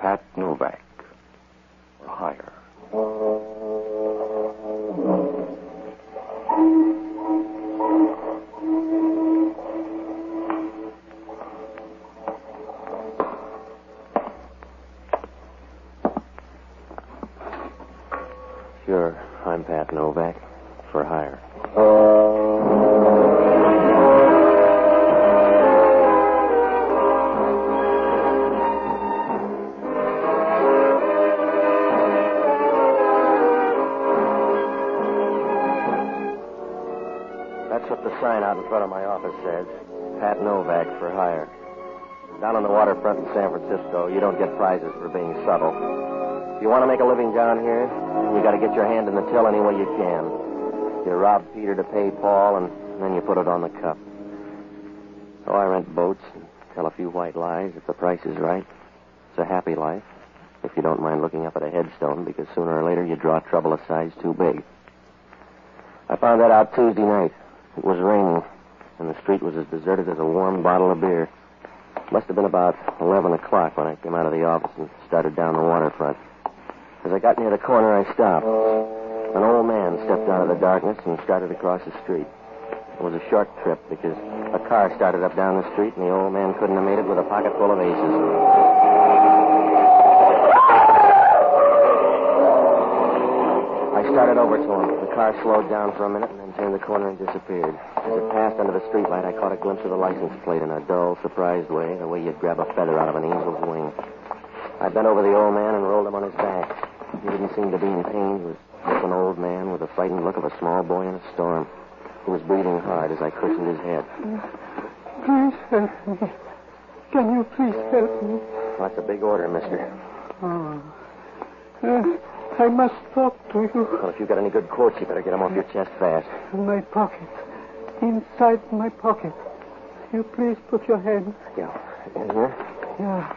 Pat Novak. For hire. Sure, I'm Pat Novak. For hire. That's what the sign out in front of my office says. Pat Novak for hire. Down on the waterfront in San Francisco, you don't get prizes for being subtle. If you want to make a living down here, you got to get your hand in the till any way you can. You rob Peter to pay Paul, and then you put it on the cup. So I rent boats and tell a few white lies if the price is right. It's a happy life, if you don't mind looking up at a headstone, because sooner or later you draw trouble a size too big. I found that out Tuesday night. It was raining, and the street was as deserted as a warm bottle of beer. It must have been about 11 o'clock when I came out of the office and started down the waterfront. As I got near the corner, I stopped. An old man stepped out of the darkness and started across the street. It was a short trip because a car started up down the street, and the old man couldn't have made it with a pocket full of aces. I started over to him. The car slowed down for a minute and then turned the corner and disappeared. As it passed under the streetlight, I caught a glimpse of the license plate in a dull, surprised way, the way you'd grab a feather out of an angel's wing. I bent over the old man and rolled him on his back. He didn't seem to be in pain. He was just an old man with the frightened look of a small boy in a storm, who was breathing hard as I cushioned his head. Please help me. Can you please help me? That's a big order, mister. I must talk to you. Well, if you've got any good quotes, you better get them off your chest fast. In my pocket. Inside my pocket. You please put your hand. Yeah. In here? Yeah.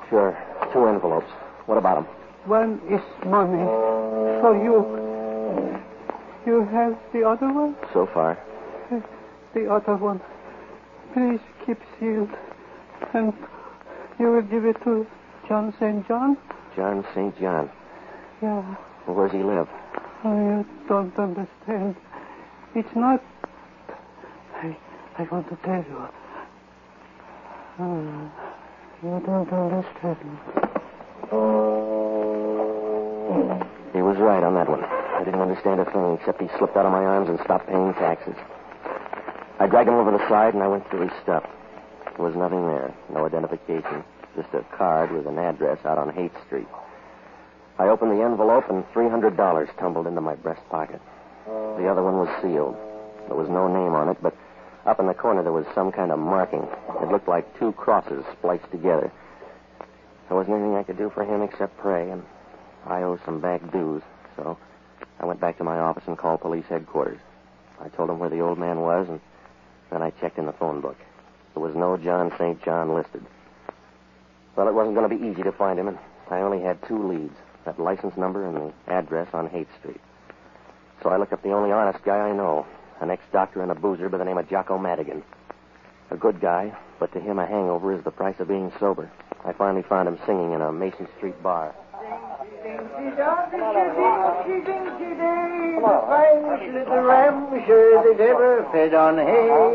Sure. 2 envelopes. What about them? One is money. For you. You have the other one? So far. The other one. Please keep sealed. And you will give it to John St. John? John St. John. Yeah. Well, where's he live? I don't understand. It's not... I want to tell you. You don't understand. He was right on that one. I didn't understand a thing, except he slipped out of my arms and stopped paying taxes. I dragged him over the side, and I went through his stuff. There was nothing there. No identification. Just a card with an address out on Haight Street. I opened the envelope, and $300 tumbled into my breast pocket. The other one was sealed. There was no name on it, but up in the corner there was some kind of marking. It looked like 2 crosses spliced together. There wasn't anything I could do for him except pray, and I owe some back dues. So I went back to my office and called police headquarters. I told them where the old man was, and then I checked in the phone book. There was no John St. John listed. Well, it wasn't going to be easy to find him, and I only had 2 leads. That license number and the address on Haight Street. So I looked up the only honest guy I know, an ex-doctor and a boozer by the name of Jocko Madigan. A good guy, but to him a hangover is the price of being sober. I finally found him singing in a Mason Street bar.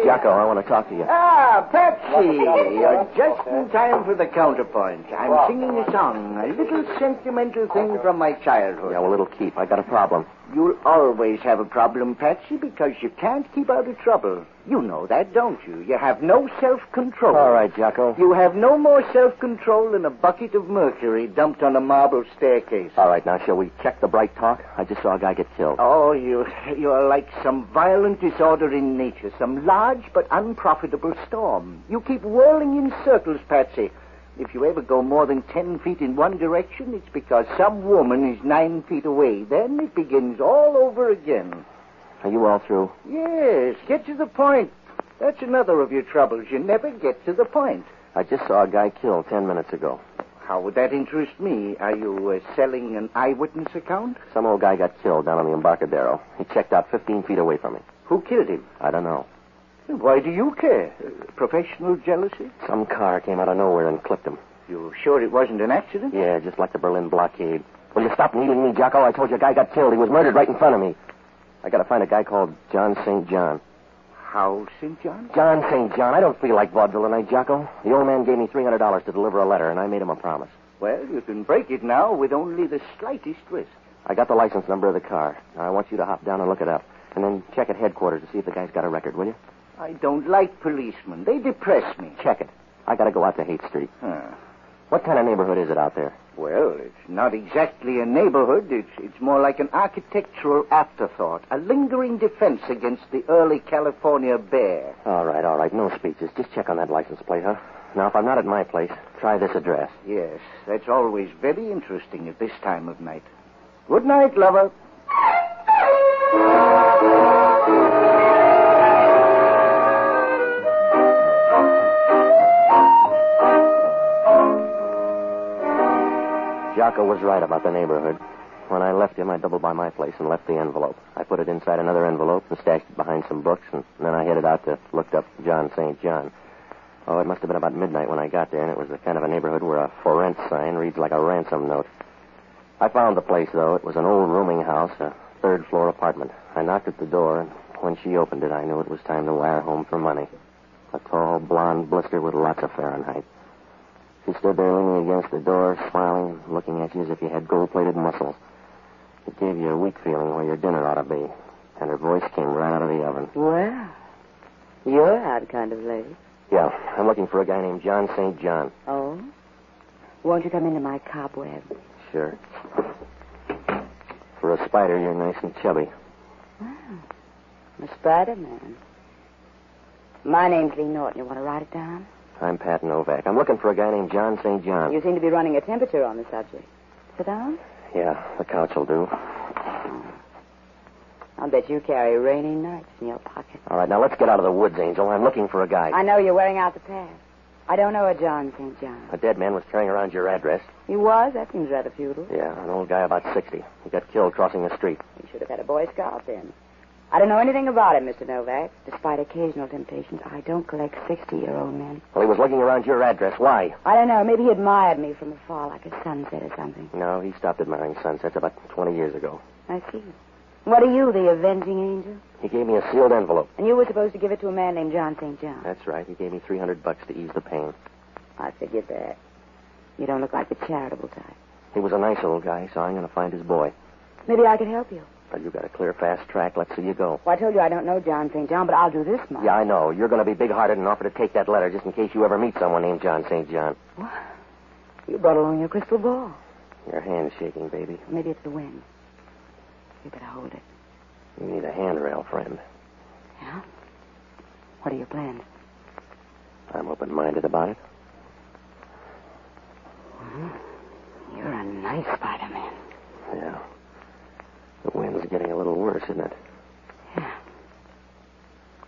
Jocko, I want to talk to you. Ah, Patsy, you're just in time for the counterpoint. I'm singing a song, a little sentimental thing from my childhood. Yeah, well, it'll keep. I got a problem. You'll always have a problem, Patsy, because you can't keep out of trouble. You know that, don't you? You have no self-control. All right, Jocko. You have no more self-control than a bucket of mercury dumped on a marble staircase. All right, now, shall we check the bright talk? I just saw a guy get killed. Oh, you're like some violent disorder in nature, some large but unprofitable storm. You keep whirling in circles, Patsy. If you ever go more than 10 feet in one direction, it's because some woman is 9 feet away. Then it begins all over again. Are you all through? Yes, get to the point. That's another of your troubles. You never get to the point. I just saw a guy killed 10 minutes ago. How would that interest me? Are you selling an eyewitness account? Some old guy got killed down on the Embarcadero. He checked out 15 feet away from me. Who killed him? I don't know. Why do you care? Professional jealousy? Some car came out of nowhere and clipped him. You sure it wasn't an accident? Yeah, just like the Berlin blockade. Will you stop needling me, Jocko? I told you a guy got killed. He was murdered right in front of me. I got to find a guy called John St. John. How, St. John? John St. John. I don't feel like vaudeville tonight, Jocko. The old man gave me $300 to deliver a letter, and I made him a promise. Well, you can break it now with only the slightest risk. I got the license number of the car. Now, I want you to hop down and look it up. And then check at headquarters to see if the guy's got a record, will you? I don't like policemen. They depress me. Check it. I got to go out to Haight Street. What kind of neighborhood is it out there? Well, it's not exactly a neighborhood. It's more like an architectural afterthought, a lingering defense against the early California bear. All right. No speeches. Just check on that license plate, huh? Now, if I'm not at my place, try this address. Yes, that's always very interesting at this time of night. Good night, lover. Jocko was right about the neighborhood. When I left him, I doubled by my place and left the envelope. I put it inside another envelope and stashed it behind some books, and then I headed out to look up John St. John. Oh, it must have been about midnight when I got there, and it was the kind of a neighborhood where a for rent sign reads like a ransom note. I found the place, though. It was an old rooming house, a third-floor apartment. I knocked at the door, and when she opened it, I knew it was time to wire home for money. A tall, blonde blister with lots of Fahrenheit. She stood there leaning against the door, smiling, looking at you as if you had gold-plated muscles. It gave you a weak feeling where your dinner ought to be. And her voice came right out of the oven. Well, you're that kind of lady. Yeah, I'm looking for a guy named John St. John. Oh? Won't you come into my cobweb? Sure. For a spider, you're nice and chubby. Wow. I'm a Spider-Man. My name's Lee Norton. You want to write it down? I'm Pat Novak. I'm looking for a guy named John St. John. You seem to be running a temperature on the subject. Sit down. Yeah, the couch will do. I'll bet you carry rainy nights in your pocket. All right, now let's get out of the woods, Angel. I'm looking for a guy. I know you're wearing out the past. I don't know a John St. John. A dead man was carrying around your address. He was? That seems rather futile. Yeah, an old guy about 60. He got killed crossing the street. You should have had a Boy Scout then. I don't know anything about him, Mr. Novak. Despite occasional temptations, I don't collect 60-year-old men. Well, he was looking around your address. Why? I don't know. Maybe he admired me from afar, like a sunset or something. No, he stopped admiring sunsets about 20 years ago. I see. What are you, the avenging angel? He gave me a sealed envelope. And you were supposed to give it to a man named John St. John. That's right. He gave me $300 to ease the pain. I figured that. You don't look like the charitable type. He was a nice old guy, so I'm going to find his boy. Maybe I could help you. Well, you got a clear, fast track. Let's see you go. Well, I told you I don't know John St. John, but I'll do this much. Yeah, I know. You're going to be big-hearted and offer to take that letter just in case you ever meet someone named John St. John. What? You brought along your crystal ball. Your hand's shaking, baby. Maybe it's the wind. You better hold it. You need a handrail, friend. Yeah? What are your plans? I'm open-minded about it. You're a nice Spider-Man. Yeah. The wind's getting a little worse, isn't it? Yeah.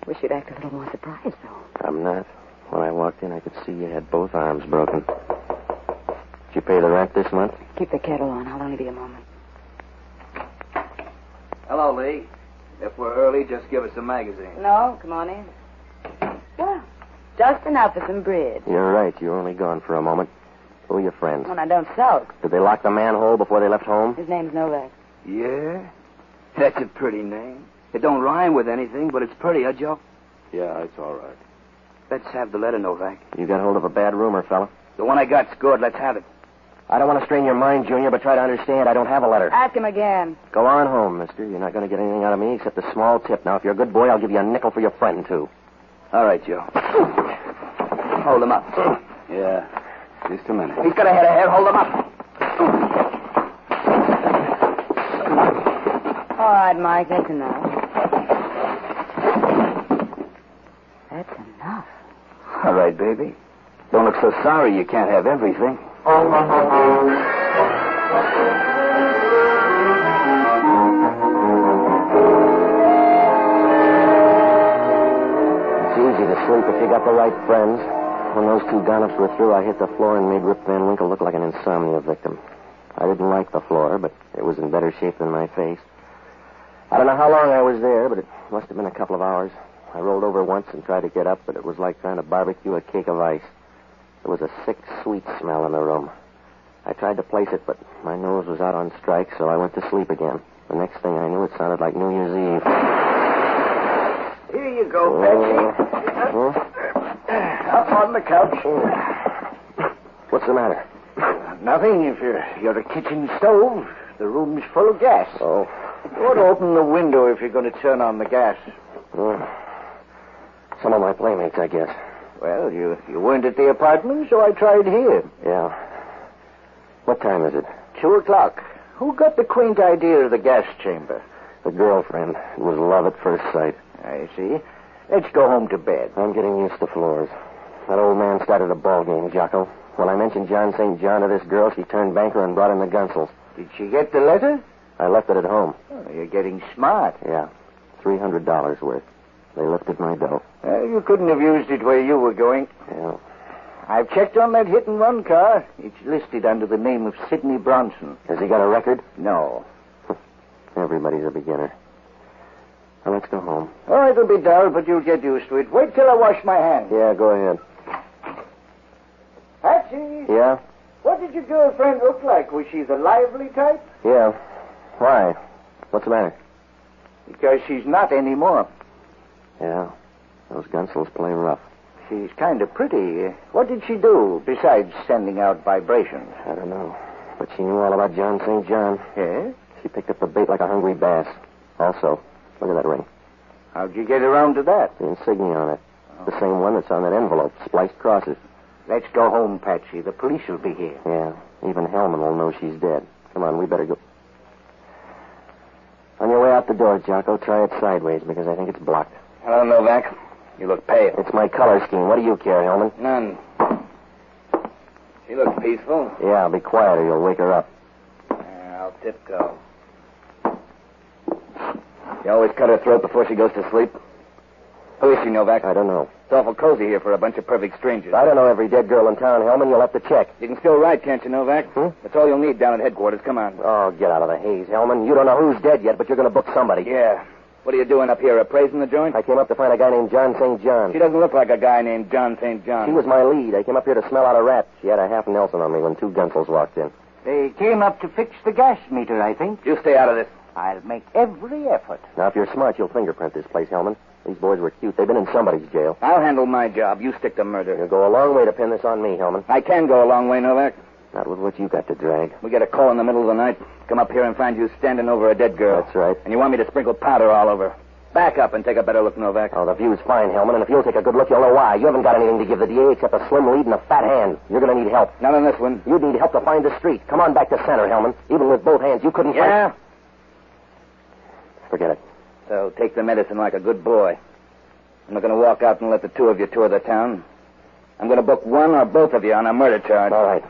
Wish you'd act a little more surprised, though. I'm not. When I walked in, I could see you had both arms broken. Did you pay the rent this month? Keep the kettle on. I'll only be a moment. Hello, Lee. If we're early, just give us a magazine. No, come on in. Well, just enough for some bridge. You're right. You were only gone for a moment. Who are your friends? Well, now, don't sulk. Did they lock the manhole before they left home? His name's Novak. Yeah? That's a pretty name. It don't rhyme with anything, but it's pretty, huh, Joe? Yeah, it's all right. Let's have the letter, Novak. You got hold of a bad rumor, fella. The one I got's good. Let's have it. I don't want to strain your mind, Junior, but try to understand. I don't have a letter. Ask him again. Go on home, mister. You're not going to get anything out of me except a small tip. Now, if you're a good boy, I'll give you a nickel for your friend, too. All right, Joe. Hold him up. Yeah, just a minute. He's got a head of hair. Hold him up. All right, Mike, that's enough. That's enough. All right, baby. Don't look so sorry you can't have everything. It's easy to sleep if you got the right friends. When those two gonnops were through, I hit the floor and made Rip Van Winkle look like an insomnia victim. I didn't like the floor, but it was in better shape than my face. I don't know how long I was there, but it must have been a couple of hours. I rolled over once and tried to get up, but it was like trying to barbecue a cake of ice. There was a sick, sweet smell in the room. I tried to place it, but my nose was out on strike, so I went to sleep again. The next thing I knew, it sounded like New Year's Eve. Here you go, Patsy. Up on the couch. What's the matter? Nothing. If you're a kitchen stove, the room's full of gas. Oh. You ought to open the window if you're going to turn on the gas. Some of my playmates, I guess. Well, you weren't at the apartment, so I tried here. Yeah. What time is it? 2:00. Who got the quaint idea of the gas chamber? The girlfriend. It was love at first sight. I see. Let's go home to bed. I'm getting used to floors. That old man started a ball game, Jocko. When I mentioned John St. John to this girl, she turned banker and brought in the Gunsels. Did she get the letter? I left it at home. Oh, you're getting smart. Yeah. $300 worth. They lifted my dough. Well, you couldn't have used it where you were going. Yeah. I've checked on that hit-and-run car. It's listed under the name of Sidney Bronson. Has he got a record? No. Everybody's a beginner. Well, let's go home. Oh, it'll be dull, but you'll get used to it. Wait till I wash my hands. Yeah, go ahead. Patsy! Yeah? What did your girlfriend look like? Was she the lively type? Yeah. Why? What's the matter? Because she's not anymore. Yeah. Those Gunsels play rough. She's kind of pretty. What did she do besides sending out vibrations? I don't know. But she knew all about John St. John. Yeah? She picked up the bait like a hungry bass. Also, look at that ring. How'd you get around to that? The insignia on it. The same one that's on that envelope. Spliced crosses. Let's go home, Patsy. The police will be here. Yeah. Even Hellman will know she's dead. Come on, we better go. On your way out the door, Jocko, try it sideways because I think it's blocked. Hello, Novak. You look pale. It's my color scheme. What do you care, Hellman? None. She looks peaceful. Yeah, be quiet or you'll wake her up. Yeah, I'll tiptoe. You always cut her throat before she goes to sleep? Who is she, Novak? I don't know. It's awful cozy here for a bunch of perfect strangers. I don't know every dead girl in town, Hellman. You'll have to check. You can still write, can't you, Novak? That's all you'll need down at headquarters. Come on. Oh, get out of the haze, Hellman. You don't know who's dead yet, but you're going to book somebody. Yeah. What are you doing up here, appraising the joint? I came up to find a guy named John St. John. She doesn't look like a guy named John St. John. She was my lead. I came up here to smell out a rat. She had a half Nelson on me when two Gunsels walked in. They came up to fix the gas meter, I think. You stay out of this. I'll make every effort. Now, if you're smart, you'll fingerprint this place, Hellman. These boys were cute. They've been in somebody's jail. I'll handle my job. You stick to murder. You'll go a long way to pin this on me, Hellman. I can go a long way, Novak. Not with what you got to drag. We get a call in the middle of the night. Come up here and find you standing over a dead girl. That's right. And you want me to sprinkle powder all over. Back up and take a better look, Novak. Oh, the view's fine, Hellman, and if you'll take a good look, you'll know why. You haven't got anything to give the DA except a slim lead and a fat hand. You're going to need help. Not on this one. You'd need help to find the street. Come on back to center, Hellman. Even with both hands, you couldn't Yeah? find... Forget it. So take the medicine like a good boy. I'm not going to walk out and let the two of you tour the town. I'm going to book one or both of you on a murder charge. All right.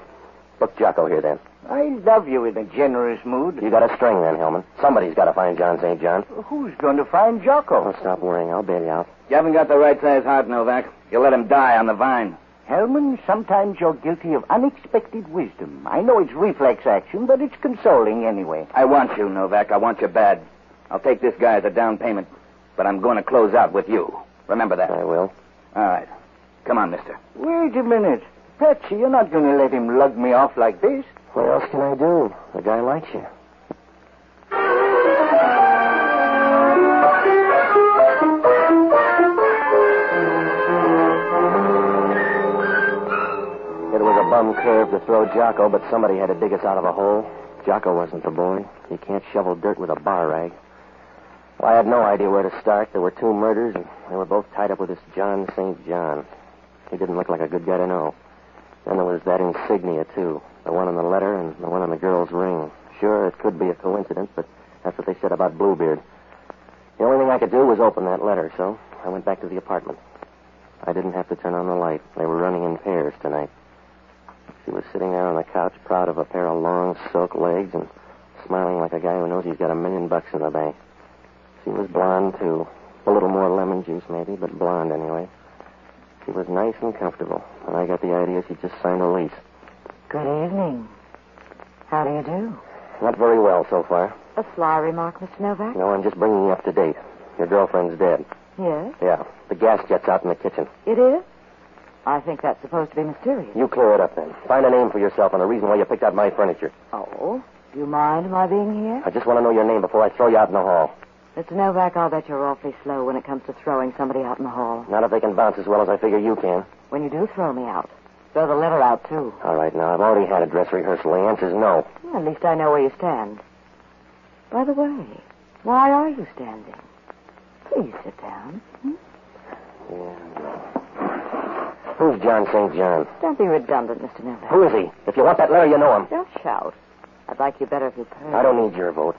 Book Jocko here, then. I love you in a generous mood. You got a string, then, Hellman. Somebody's got to find John St. John. Who's going to find Jocko? Oh, stop worrying. I'll bail you out. You haven't got the right size heart, Novak. You let him die on the vine. Hellman, sometimes you're guilty of unexpected wisdom. I know it's reflex action, but it's consoling anyway. I want you, Novak. I want you bad. I'll take this guy as a down payment, but I'm going to close out with you. Remember that. I will. All right. Come on, mister. Wait a minute. Patsy, you're not going to let him lug me off like this. What else can I do? The guy likes you. It was a bum curve to throw Jocko, but somebody had to dig us out of a hole. Jocko wasn't the boy. You can't shovel dirt with a bar rag. Well, I had no idea where to start. There were two murders, and they were both tied up with this John St. John. He didn't look like a good guy to know. Then there was that insignia, too. The one on the letter and the one on the girl's ring. Sure, it could be a coincidence, but that's what they said about Bluebeard. The only thing I could do was open that letter, so I went back to the apartment. I didn't have to turn on the light. They were running in pairs tonight. She was sitting there on the couch, proud of a pair of long silk legs and smiling like a guy who knows he's got $1 million in the bank. She was blonde, too. A little more lemon juice, maybe, but blonde anyway. She was nice and comfortable, and I got the idea she just signed a lease. Good evening. How do you do? Not very well so far. A sly remark, Mr. Novak? No, I'm just bringing you up to date. Your girlfriend's dead. Yes? Yeah. The gas jet's out in the kitchen. It is? I think that's supposed to be mysterious. You clear it up then. Find a name for yourself and a reason why you picked out my furniture. Oh? Do you mind my being here? I just want to know your name before I throw you out in the hall. Mr. Novak, I'll bet you're awfully slow when it comes to throwing somebody out in the hall. Not if they can bounce as well as I figure you can. When you do throw me out, throw the letter out, too. All right, now, I've already had a dress rehearsal. The answer's no. Well, at least I know where you stand. By the way, why are you standing? Please sit down. Who's John St. John? Don't be redundant, Mr. Novak. Who is he? If you want that letter, you know him. Don't shout. I'd like you better if you purred. I don't need your vote.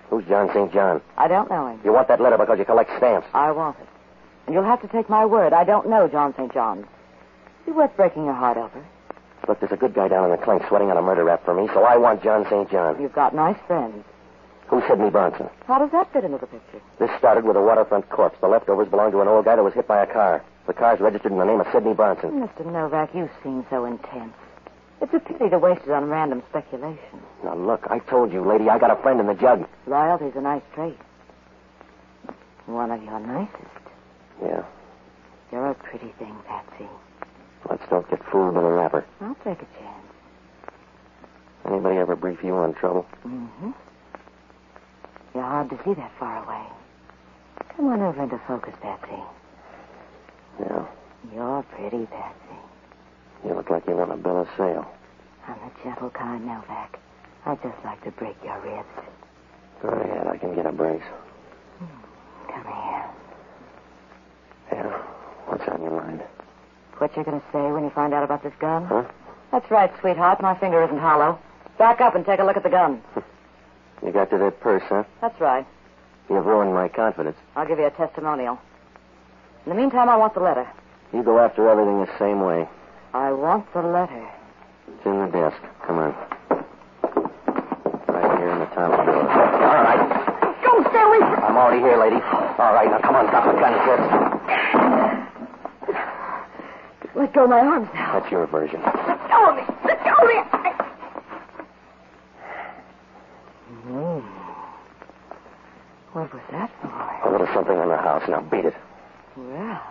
Who's John St. John? I don't know him. You want that letter because you collect stamps. I want it. And you'll have to take my word. I don't know John St. John. Is he worth breaking your heart over? Look, there's a good guy down in the clink sweating on a murder rap for me, so I want John St. John. You've got nice friends. Who's Sidney Bronson? How does that fit into the picture? This started with a waterfront corpse. The leftovers belong to an old guy that was hit by a car. The car's registered in the name of Sidney Bronson. Mr. Novak, you seem so intense. It's a pity to waste it on random speculation. Now, look, I told you, lady, I got a friend in the jug. Loyalty's a nice trait. One of your nicest. Yeah. You're a pretty thing, Patsy. Let's don't get fooled by the rapper. I'll take a chance. Anybody ever brief you on trouble? Mm-hmm. You're hard to see that far away. Come on over into focus, Patsy. Yeah. You're pretty, Patsy. You look like you want a bill of sale. I'm the gentle kind, Novak. I'd just like to break your ribs. Go ahead, I can get a brace. Come here. Yeah. What's on your mind? What you going to say when you find out about this gun? Huh? That's right, sweetheart. My finger isn't hollow. Back up and take a look at the gun. You got to that purse, huh? That's right. You've ruined my confidence. I'll give you a testimonial. In the meantime, I want the letter. You go after everything the same way. I want the letter. It's in the desk. Come on. Right here in the top drawer. All right. Don't stay away from... I'm already here, lady. All right, now come on, drop the gun, kid. Let go of my arms now. That's your version. Let go of me. Let go of me. What was that for? A little something in the house. Now beat it. Well,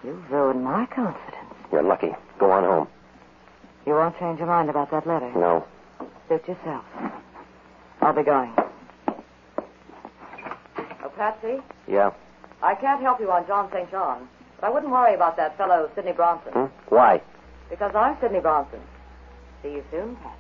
you've ruined my confidence. You're lucky. Go on home. You won't change your mind about that letter? No. Suit yourself. I'll be going. Oh, Patsy? Yeah? I can't help you on John St. John, but I wouldn't worry about that fellow, Sidney Bronson. Why? Because I'm Sidney Bronson. See you soon, Patsy.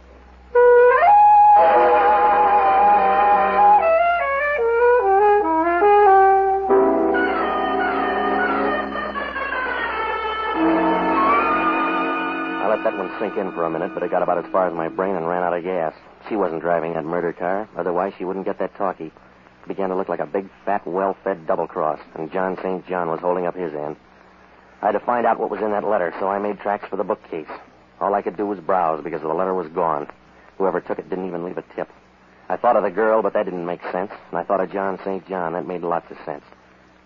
I let that one sink in for a minute, but it got about as far as my brain and ran out of gas. She wasn't driving that murder car. Otherwise, she wouldn't get that talkie. It began to look like a big, fat, well-fed double-cross, and John St. John was holding up his end. I had to find out what was in that letter, so I made tracks for the bookcase. All I could do was browse because the letter was gone. Whoever took it didn't even leave a tip. I thought of the girl, but that didn't make sense. And I thought of John St. John. That made lots of sense.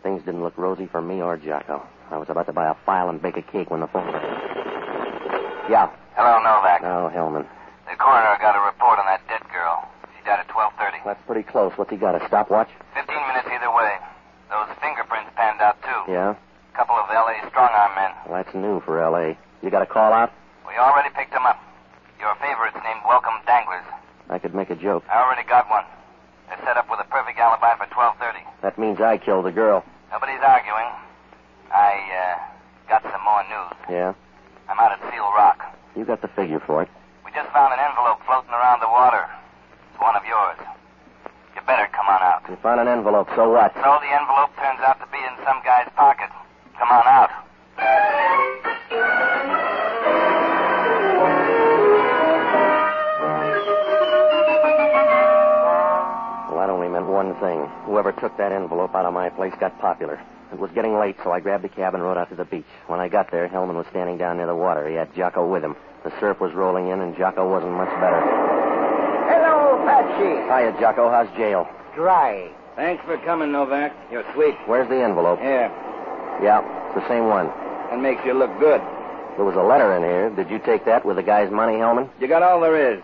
Things didn't look rosy for me or Jocko. I was about to buy a file and bake a cake when the phone rang. Yeah. Hello, Novak. Oh, Hellman. The coroner got a report on that dead girl. She died at 12:30. That's pretty close. What's he got, a stopwatch? 15 minutes either way. Those fingerprints panned out, too. Yeah? A couple of L.A. strong-arm men. Well, that's new for L.A. You got a call out? We already picked them up. Your favorite's named Welcome Danglers. I could make a joke. I already got one. They're set up with a perfect alibi for 12:30. That means I killed the girl. Nobody's arguing. I got some more news. Yeah? I'm out at Seal Rock. You got the figure for it. We just found an envelope floating around the water. It's one of yours. You better come on out. You found an envelope, so what? So the envelope turns out to be in some guy's pocket. Come on out. Well, that only meant one thing. Whoever took that envelope out of my place got popular. It was getting late, so I grabbed a cab and rode out to the beach. When I got there, Hellman was standing down near the water. He had Jocko with him. The surf was rolling in, and Jocko wasn't much better. Hello, Patsy. Hiya, Jocko. How's jail? Dry. Thanks for coming, Novak. You're sweet. Where's the envelope? Here. Yeah, it's the same one. That makes you look good. There was a letter in here. Did you take that with the guy's money, Hellman? You got all there is.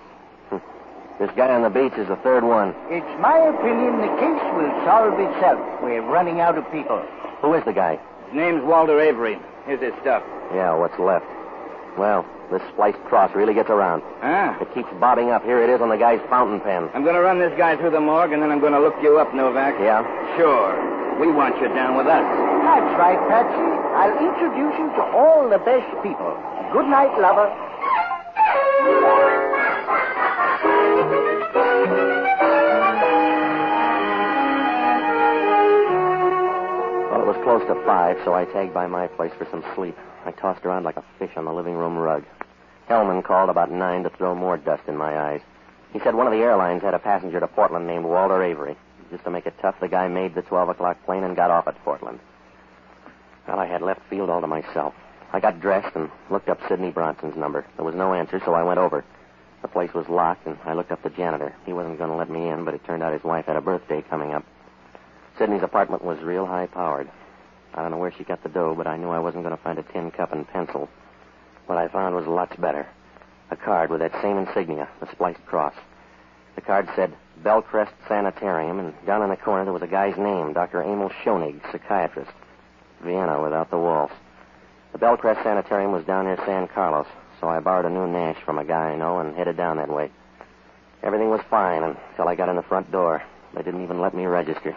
This guy on the beach is the third one. It's my opinion the case will solve itself. We're running out of people. Who is the guy? His name's Walter Avery. Here's this stuff. Yeah, what's left? Well, this spliced cross really gets around. Huh? It keeps bobbing up. Here it is on the guy's fountain pen. I'm going to run this guy through the morgue, and then I'm going to look you up, Novak. Yeah? Sure. We want you down with us. That's right, Patsy. I'll introduce you to all the best people. Good night, lover. Well, it was close to 5, so I tagged by my place for some sleep. I tossed around like a fish on the living room rug. Hellman called about 9 to throw more dust in my eyes. He said one of the airlines had a passenger to Portland named Walter Avery. Just to make it tough, the guy made the 12 o'clock plane and got off at Portland. Well, I had left field all to myself. I got dressed and looked up Sidney Bronson's number. There was no answer, so I went over. The place was locked, and I looked up the janitor. He wasn't going to let me in, but it turned out his wife had a birthday coming up. Sidney's apartment was real high-powered. I don't know where she got the dough, but I knew I wasn't going to find a tin cup and pencil. What I found was lots better. A card with that same insignia, the spliced cross. The card said Bellcrest Sanitarium, and down in the corner there was a guy's name, Dr. Emil Schoenig, psychiatrist. Vienna without the waltz. The Bellcrest Sanitarium was down near San Carlos, so I borrowed a new Nash from a guy I know and headed down that way. Everything was fine until I got in the front door. They didn't even let me register.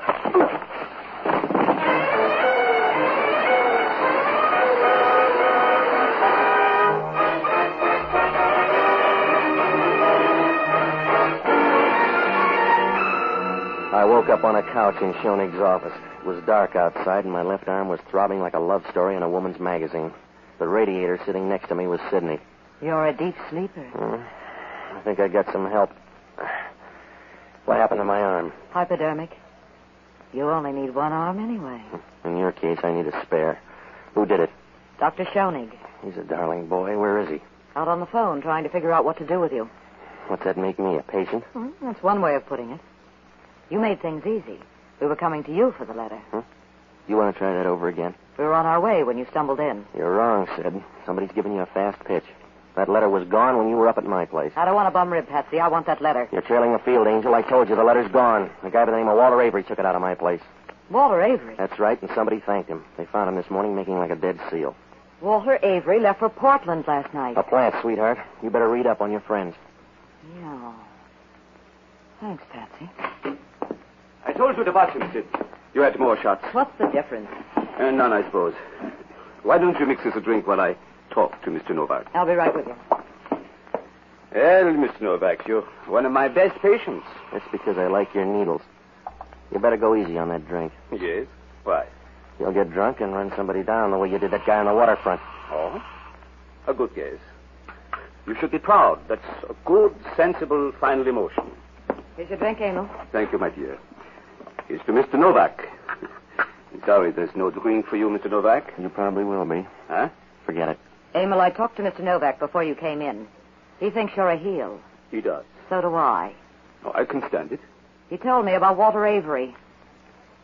I woke up on a couch in Schoenig's office. It was dark outside, and my left arm was throbbing like a love story in a woman's magazine. The radiator sitting next to me was Sidney. You're a deep sleeper. I think I got some help. What happened to my arm? Hypodermic. You only need one arm anyway. In your case, I need a spare. Who did it? Dr. Schoenig. He's a darling boy. Where is he? Out on the phone trying to figure out what to do with you. What's that make me, a patient? That's one way of putting it. You made things easy. We were coming to you for the letter. You want to try that over again? We were on our way when you stumbled in. You're wrong, Sid. Somebody's giving you a fast pitch. That letter was gone when you were up at my place. I don't want a bum rib, Patsy. I want that letter. You're trailing the field, Angel. I told you the letter's gone. A guy by the name of Walter Avery took it out of my place. Walter Avery? That's right, and somebody thanked him. They found him this morning making like a dead seal. Walter Avery left for Portland last night. A plant, sweetheart. You better read up on your friends. Yeah. Thanks, Patsy. I told you to watch him, Sid. You had more shots. What's the difference? None, I suppose. Why don't you mix us a drink while I talk to Mr. Novak? I'll be right with you. Well, Mr. Novak, you're one of my best patients. That's because I like your needles. You better go easy on that drink. Yes? Why? You'll get drunk and run somebody down the way you did that guy on the waterfront. Oh? A good guess. You should be proud. That's a good, sensible, final emotion. Here's your drink, Emil. Thank you, my dear. Here's to Mr. Novak. Sorry there's no drink for you, Mr. Novak. You probably will be. Huh? Forget it. Emil, I talked to Mr. Novak before you came in. He thinks you're a heel. He does. So do I. Oh, I can stand it. He told me about Walter Avery.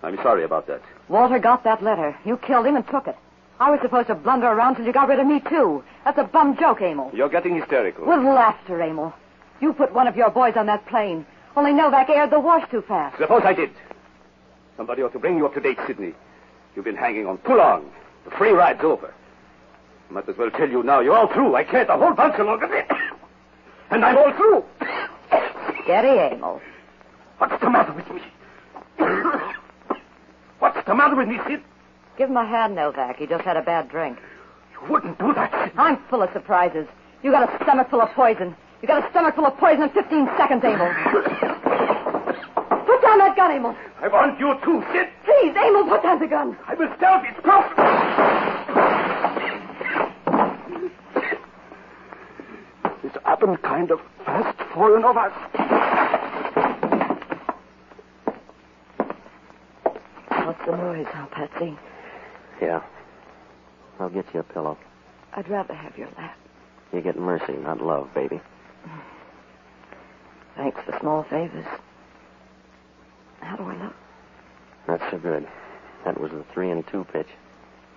I'm sorry about that. Walter got that letter. You killed him and took it. I was supposed to blunder around till you got rid of me, too. That's a bum joke, Emil. You're getting hysterical. With laughter, Emil. You put one of your boys on that plane. Only Novak aired the wash too fast. Suppose I did. Somebody ought to bring you up to date, Sidney. You've been hanging on too long. The free ride's over. I might as well tell you now. You're all through. I can't a whole bunch of longer. And I'm all through. Steady, Emil. What's the matter with me? What's the matter with me, Sid? Give him a hand, Novak. He just had a bad drink. You wouldn't do that, Sid. I'm full of surprises. You got a stomach full of poison. You got a stomach full of poison in 15 seconds, Emil. Put down that gun, Emil. I want you too, Sid. Please, Emil, put down the gun. I will stop it. Stop. It's happened kind of fast for all of us. What's the noise, huh, Patsy? Yeah. I'll get you a pillow. I'd rather have your lap. You get mercy, not love, baby. Thanks for small favors. How do I look? Not so good. That was the 3-2 pitch.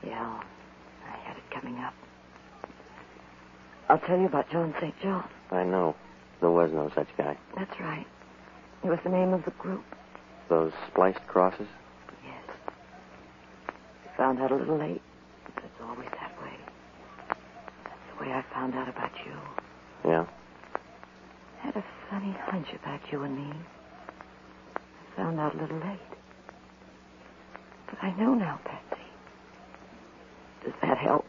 Yeah, I had it coming up. I'll tell you about John St. John. I know. There was no such guy. That's right. It was the name of the group. Those spliced crosses? Yes. Found out a little late. But it's always that way. way I found out about you. Yeah? Had a funny hunch about you and me. I found out a little late. But I know now, Patsy. Does that help?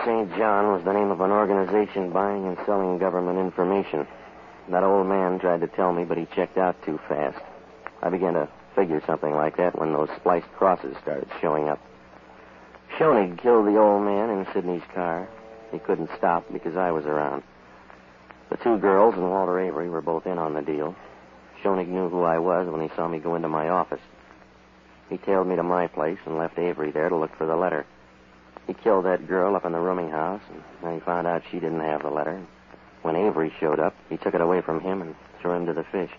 St. John was the name of an organization buying and selling government information. That old man tried to tell me, but he checked out too fast. I began to figure something like that when those spliced crosses started showing up. Schoenig killed the old man in Sidney's car. He couldn't stop because I was around. The two girls and Walter Avery were both in on the deal. Schoenig knew who I was when he saw me go into my office. He tailed me to my place and left Avery there to look for the letter. He killed that girl up in the rooming house, and then he found out she didn't have the letter. When Avery showed up, he took it away from him and threw him to the fish.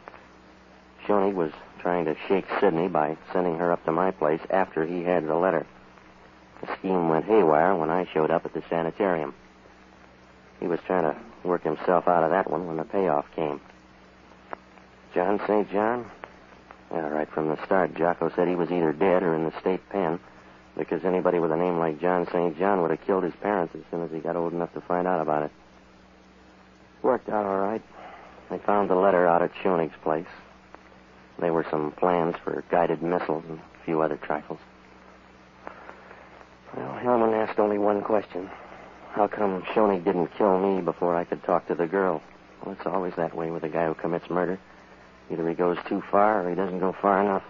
Schoenig was trying to shake Sidney by sending her up to my place after he had the letter. The scheme went haywire when I showed up at the sanitarium. He was trying to work himself out of that one when the payoff came. John St. John? Yeah, right from the start, Jocko said he was either dead or in the state pen, because anybody with a name like John St. John would have killed his parents as soon as he got old enough to find out about it. Worked out all right. They found the letter out at Schoenig's place. There were some plans for guided missiles and a few other trifles. Well, Hellman asked only one question. How come Schoenig didn't kill me before I could talk to the girl? Well, it's always that way with a guy who commits murder. Either he goes too far or he doesn't go far enough.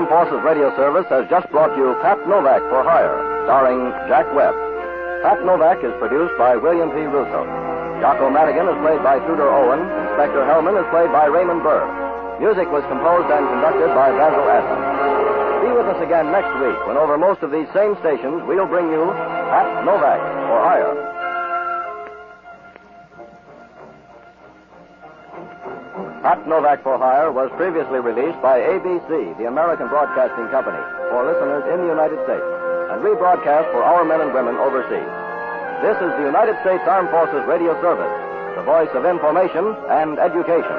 Armed Forces Radio Service has just brought you Pat Novak for Hire, starring Jack Webb. Pat Novak is produced by William P. Russo. Jocko Madigan is played by Tudor Owen. Inspector Hellman is played by Raymond Burr. Music was composed and conducted by Basil Aston. Be with us again next week when over most of these same stations we'll bring you Pat Novak for Hire. Pat Novak for Hire was previously released by ABC, the American Broadcasting Company, for listeners in the United States, and rebroadcast for our men and women overseas. This is the United States Armed Forces Radio Service, the voice of information and education.